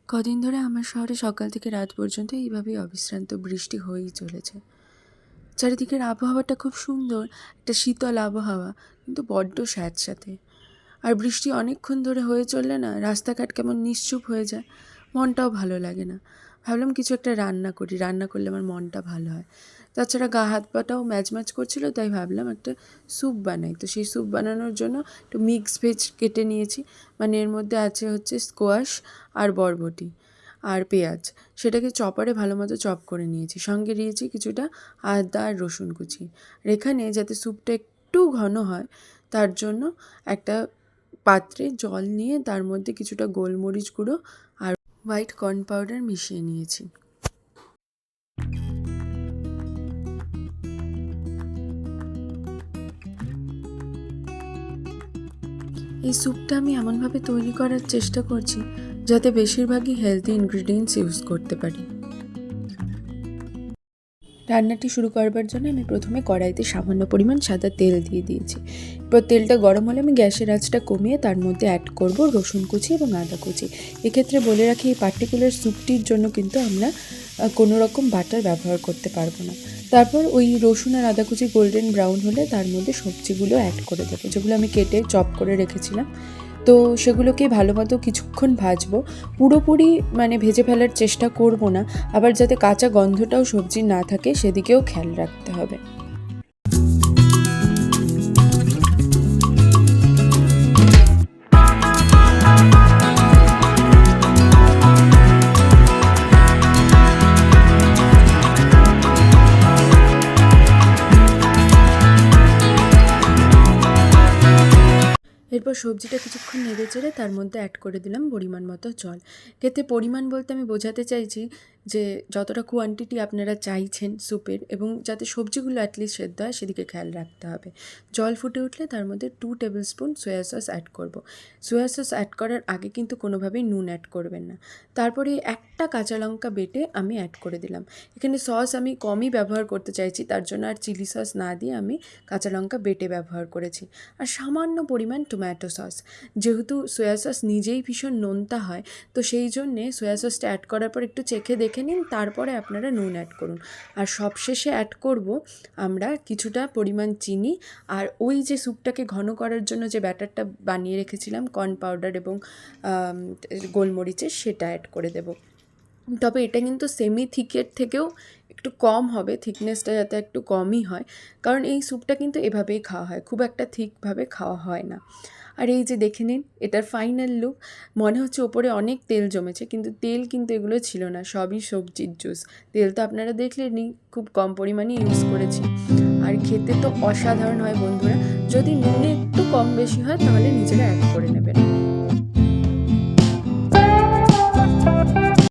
কদিন ধরে আমার শহরে সকাল থেকে রাত পর্যন্ত এইভাবেই অবিশ্রান্ত বৃষ্টি হয়েই চলেছে। চারিদিকের আবহাওয়াটা খুব সুন্দর, একটা শীতল আবহাওয়া, কিন্তু বড্ড স্যাঁতস্যাঁতে। আর বৃষ্টি অনেকক্ষণ ধরে হয়ে চললে না রাস্তাঘাট কেমন নিশ্চুপ হয়ে যায়, মনটাও ভালো লাগে না। ভাবলাম কিছু একটা রান্না করি, রান্না করলে আমার মনটা ভালো হয়। তাছাড়া গা হাত পাটাও ম্যাচ করছিল, তাই ভাবলাম একটা স্যুপ বানাই। তো সেই স্যুপ বানানোর জন্য একটু মিক্স ভেজ কেটে নিয়েছি, মানে এর মধ্যে আছে হচ্ছে স্কোয়াশ আর বরবটি আর পেঁয়াজ। সেটাকে চপারে ভালো মতো চপ করে নিয়েছি, সঙ্গে দিয়েছি কিছুটা আদা আর রসুন কুচি। আর এখানে যাতে স্যুপটা একটু ঘন হয় তার জন্য একটা পাত্রে জল নিয়ে তার মধ্যে কিছুটা গোলমরিচ গুঁড়ো আর হোয়াইট কর্ন পাউডার মিশিয়ে নিয়েছি। এই স্যুপটা আমি এমনভাবে তৈরি করার চেষ্টা করছি যাতে বেশিরভাগই হেলদি ইনগ্রিডিয়েন্টস ইউজ করতে পারি। রান্নাটি শুরু করবার জন্য আমি প্রথমে কড়াইতে সামান্য পরিমাণ সাদা তেল দিয়ে দিয়েছি। এরপর তেলটা গরম হলে আমি গ্যাসের আঁচটা কমিয়ে তার মধ্যে অ্যাড করব রসুন কুচি এবং আদা কুচি। এক্ষেত্রে বলে রাখি, এই পার্টিকুলার স্যুপটির জন্য কিন্তু আমরা কোনো রকম বাটার ব্যবহার করতে পারবো না। তারপর ওই রসুন আর আদা কুচি গোল্ডেন ব্রাউন হলে তার মধ্যে সবজিগুলো অ্যাড করে দেবো, যেগুলো আমি কেটে চপ করে রেখেছিলাম। তো সেগুলোকে ভালো মতো কিছুক্ষণ ভাজবো, পুরোপুরি মানে ভেজে ফেলার চেষ্টা করব না, আবার যাতে কাঁচা গন্ধটাও সবজির না থাকে সেদিকেও খেয়াল রাখতে হবে। এরপর সবজিটা কিছুক্ষণ নেড়ে চেড়ে তার মধ্যে অ্যাড করে দিলাম পরিমাণ মতো জল। এতে পরিমাণ বলতে আমি বোঝাতে চাইছি যে যতটা কোয়ান্টিটি আপনারা চাইছেন স্যুপের, এবং যাতে সবজিগুলো অ্যাটলিস্ট সেদ্ধ হয় সেদিকে খেয়াল রাখতে হবে। জল ফুটে উঠলে তার মধ্যে 2 tablespoon soya sauce add করব। সয়া সস অ্যাড করার আগে কিন্তু কোনোভাবেই নুন অ্যাড করবেন না। তারপরে একটা কাঁচা লঙ্কা বেটে আমি অ্যাড করে দিলাম। এখানে সস আমি কমই ব্যবহার করতে চাইছি, তার জন্য আর চিলি সস না দিয়ে আমি কাঁচা লঙ্কা বেটে ব্যবহার করেছি। আর সামান্য পরিমাণ টমেটো সস, যেহেতু সয়া সস নিজেই ভীষণ নোনতা হয়, তো সেই জন্যে সয়া সসটা অ্যাড করার পর একটু চেখে দেখে নিন, তারপরে আপনারা নুন অ্যাড করুন। আর সবশেষে অ্যাড করব আমরা কিছুটা পরিমাণ চিনি, আর ওই যে স্যুপটাকে ঘন করার জন্য যে ব্যাটারটা বানিয়ে রেখেছিলাম কর্ন পাউডার এবং গোলমরিচের, সেটা অ্যাড করে দেব। তবে এটা কিন্তু সেমি থিকের থেকেও একটু কম হবে, থিকনেসটা যাতে একটু কমই হয়, কারণ এই স্যুপটা কিন্তু এভাবেই খাওয়া হয়, খুব একটা থিকভাবে খাওয়া হয় না। আর এই যে দেখে নিন এটার ফাইনাল লুক। মনে হচ্ছে ওপরে অনেক তেল জমেছে, কিন্তু তেল কিন্তু এগুলো ছিল না, সবই সবজির জুস। তেল তো আপনারা দেখলেনই, খুব কম পরিমাণে ইউজ করেছি। আর খেতে তো অসাধারণ হয় বন্ধুরা। যদি নুনে একটু কম বেশি হয় তাহলে নিজেরা অ্যাড করে